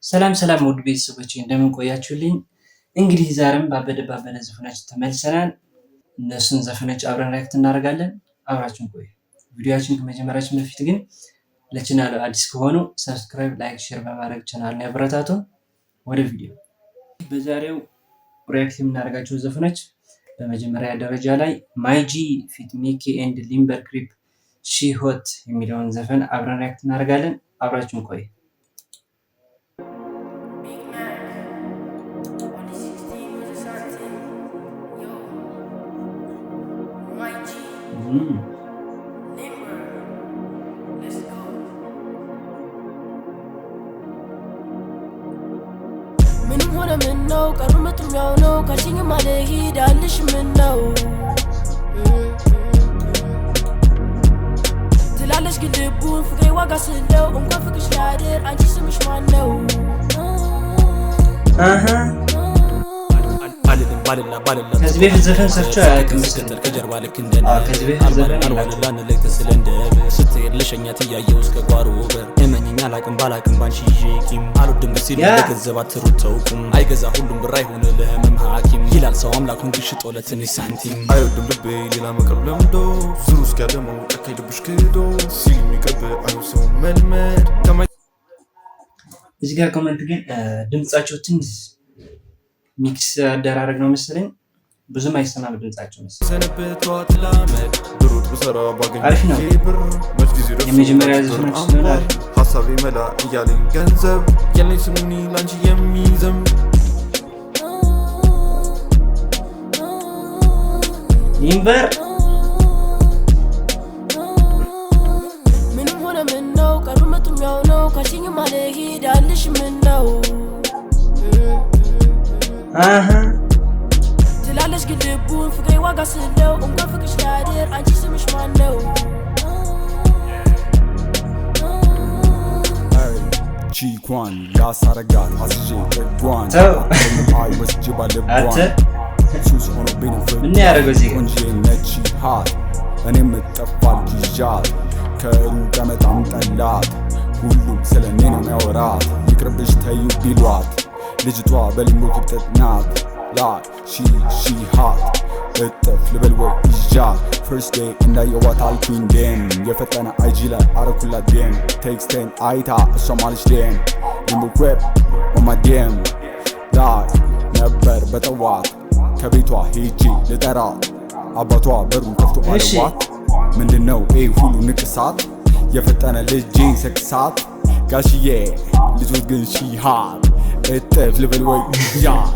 ሰላም ሰላም ውድ ቤተሰቦቼ እንደምን ቆያችሁልኝ? እንግዲህ ዛሬም ባበደ ዘፈኖች ተመልሰናል። እነሱን ዘፈኖች አብረን ሪአክት እናደርጋለን። አብራችሁን ቆዩ። ቪዲዮአችንን ከመጀመራችን በፊት ግን ለቻናሉ አዲስ ከሆኑ ሰብስክራይብ፣ ላይክ፣ ሼር በማድረግ ቻናሉን ያበረታቱን። ወደ ቪዲዮ። በዛሬው ሪአክት የምናደርጋቸው ዘፈኖች በመጀመሪያ ደረጃ ላይ ማይጂ ፊት ሚኪ ኤንድ ሊምበር ክሪፕ ሺ ሆት የሚለውን ዘፈን አብረን ሪአክት እናደርጋለን። አብራችሁን ቆዩ። ምንም ሆነ ምን ነው ቀሩ መጥኛው ነው ካልሽኝ ማለሂድ አልሽ ምን ነው ትላለሽ ግን ልቡን ፍቅሬ ዋጋ ስለው እንኳን ፍቅሽ ላድር አንቺ ስምሽ ማን ነው? ከዚህ በፊት ዘፈን ሰርቼ አያውቅም። ከጀርባ ልክ እንደነ አልዋንላን ላይ ተስለ እንደበ ስትሄድ ልሸኛት እያየው እስከ ጓሮ በር እመኝኝ አላቅም ባላቅም ባንቺ ቂም አልወድም ሲል ለገንዘብ አትሩት ተውቁም አይገዛ ሁሉም ብር አይሆን ለህመም ሐኪም ይላል ሰው አምላኩን ግሽጦ ለትንሽ ሳንቲም አይወድም ልቤ ሌላ መቅረብ ለምዶ ዙሩ እስኪያደመው ጨካኝ ልብሽ ክዶ ሲል የሚቀርብ አይው ሰው መልመድ እዚህ ጋር ኮመንት ግን ድምጻቸው ትንሽ ሚክስ አደራረግ ነው መሰለኝ ብዙም አይሰማም ድምጻቸው መሰለኝ። ሰነበቷት ላመድ ብሩት ብሰራ ባገኝ ብር የመጀመሪያ ዘፈኖች ስለሆነ ሀሳቤ መላ እያለኝ ገንዘብ ያለኝ ስሙኒ ላንቺ የሚዘም ሊምበር ምንም ሆነ ምን ነው ቀሩ መጥኛው ነው ካልሽኝ ማለሂድ አልሽ ምን ነው ትላለሽ ግን ልቡን ፍቅሬ ዋጋ ስለው እንኳን ፍቅሽ ላድር አንቺ ስምሽ ማን ነው? ቺኳን ላሳረጋት አስዤ ጠጓን አይ ወስጄ ባለቧን ሱስ ሆኖብኝ ምን ያደረገው እዚህ ጋር ቆንጆ ነች ሃት እኔ የምጠፋ ልጅዣት ከሩቅ መጣም ጠላት ሁሉም ስለኔ ነው የሚያወራት ይቅርብሽ ተዩ ቢሏት ልጅቷ በሊምቦ ክብጠት ናት ላይ ሺ ሃት እጥፍ ልበል ወይ ይዣት ፈርስት ዴይ እንዳየዋት አልኩኝ ዴም የፈጠነ አይጂ ላይ አረኩላት ዴም ቴክስቴን አይታ እሷ ማለች ዴም ሊምቦ ክሬፕ ኦማዴም ላይ ነበር በጠዋት ከቤቷ ሄጂ ልጠራት አባቷ በሩን ከፍቶ አለዋት ምንድነው ይህ ሁሉ ንቅሳት የፈጠነ ልጅ ሰክሳት ጋሽዬ ልጆች ግን ሺ ሃት እጥፍ ልበል ወይ ይዣት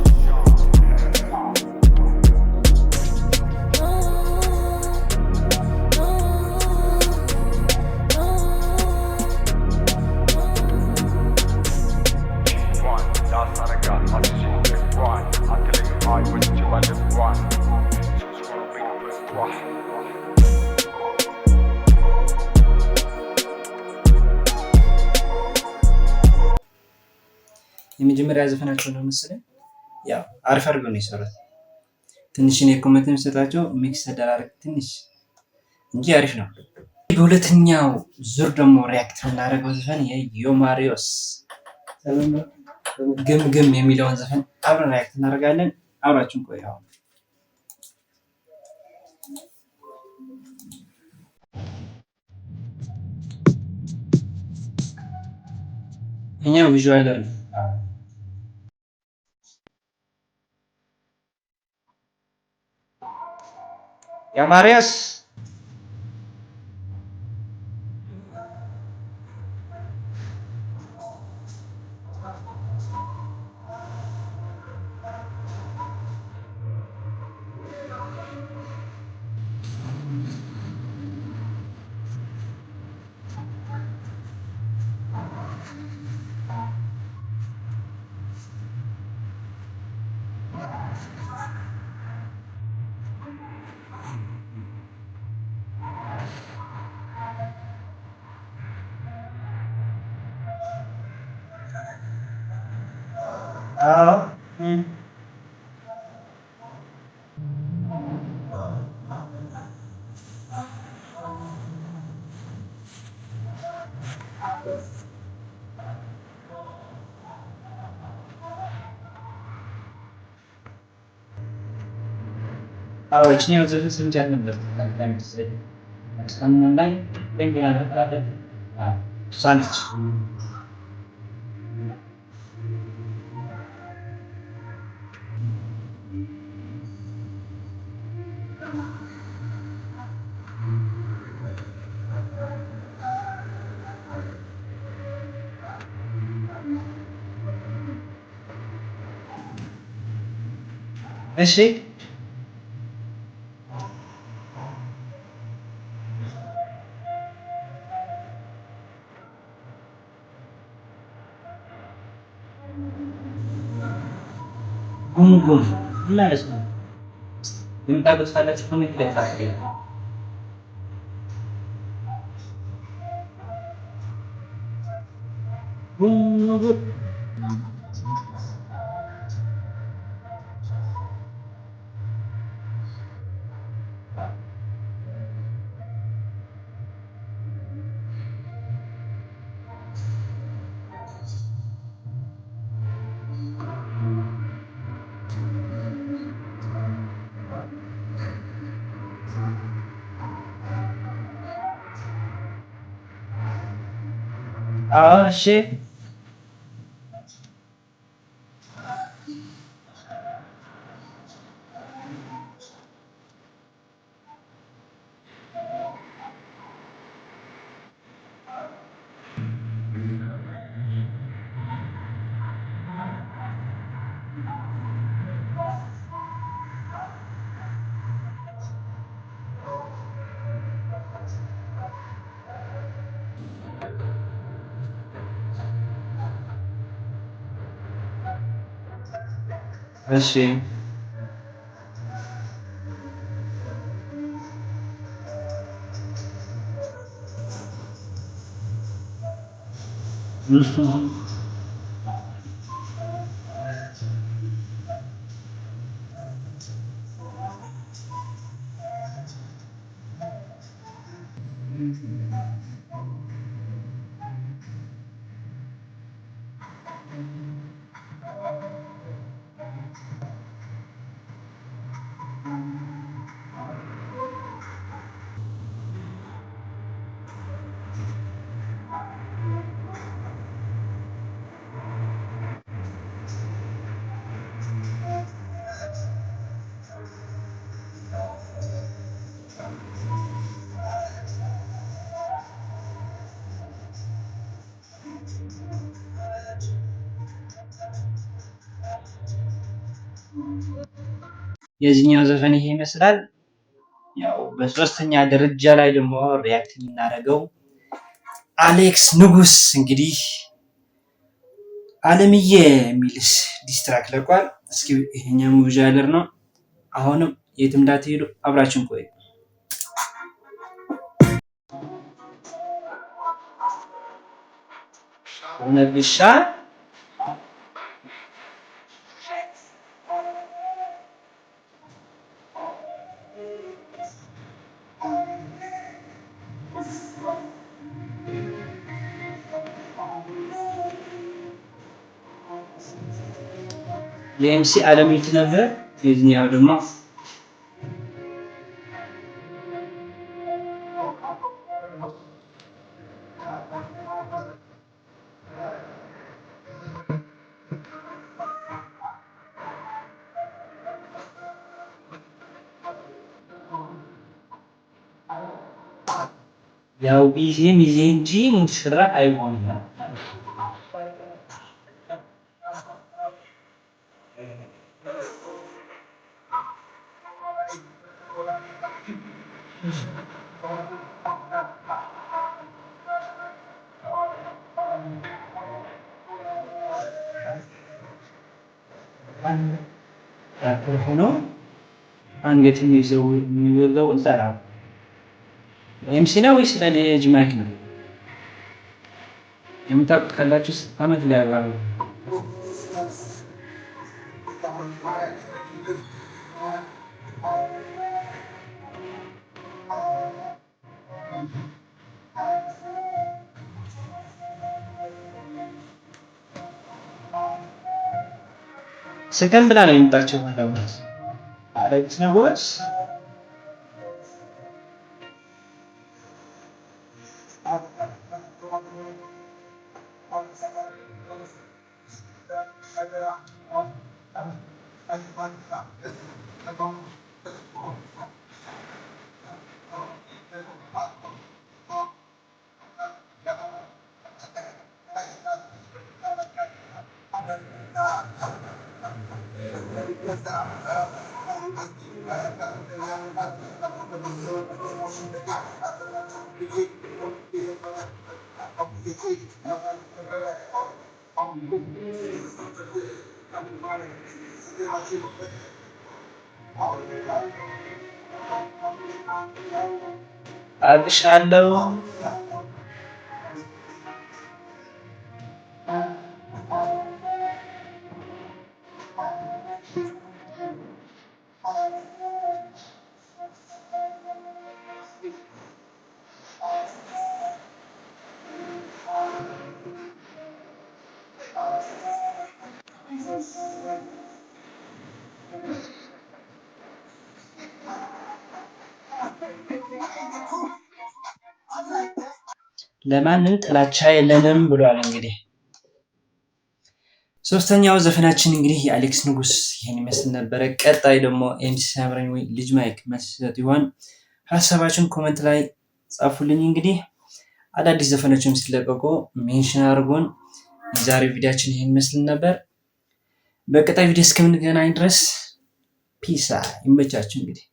የመጀመሪያ ዘፈናቸው ነው መሰለኝ። ያው አሪፍ አድርገው ነው የሰሩት። ትንሽ እኔ ኮመንት የምሰጣቸው ሚክስ ተደራረግ ትንሽ እንጂ አሪፍ ነው። በሁለተኛው ዙር ደግሞ ሪአክት የምናደርገው ዘፈን የዮማሪዮስ ግምግም የሚለውን ዘፈን አብረን ሪአክት እናደርጋለን። አብራችሁን ቆዩ። አሁን እኛው ቪዥዋል ነው Marius. አዎችን ያው ዘፈን ስንት ነበር ላይ ደንገና ነበር ሳንች እሺ ጉምጉም ማለት ነው። የምታውቁት ካላችሁ ኮሜንት ላይ ጻፉልኝ። ጉምጉም እሺ እሺ የዚህኛው ዘፈን ይሄ ይመስላል። ያው በሶስተኛ ደረጃ ላይ ደግሞ ሪያክት የምናደርገው አሌክስ ንጉስ እንግዲህ አለምዬ የሚልስ ዲስትራክ ለቋል። እስኪ ይሄኛው ሙቪ ነው። አሁንም የትም እንዳትሄዱ አብራችን ቆዩ። ነብሻ የኤምሲ አለሚት ነበር። የዚህኛው ደግሞ ያው ቢዜ እንጂ ሙሽራ አይሆንም። ሆኖ አንገትን ይዘው የሚበዛው ሰራ ኤምሲ ነው ወይስ ለልጅ ማክ ነው? የምታውቁት ካላችሁ አመት ላይ ያለው ሰከንድ ብላ ነው የምጣቸው ማለት አለች ነው ወስ አብሻለሁ ለማንም ጥላቻ የለንም ብሏል። እንግዲህ ሶስተኛው ዘፈናችን እንግዲህ የአሌክስ ንጉስ ይሄን ይመስል ነበረ። ቀጣይ ደግሞ ኤምሲ ሳምረኝ ወይ ልጅ ማይክ መስጠት ይሆን? ሀሳባችሁን ኮሜንት ላይ ጻፉልኝ። እንግዲህ አዳዲስ ዘፈኖችም ሲለቀቁ ሜንሽን አድርጉን። የዛሬው ቪዲዮአችን ይሄን ይመስል ነበር። በቀጣይ ቪዲዮ እስከምንገናኝ ድረስ ፒሳ ይመቻችሁ እንግዲህ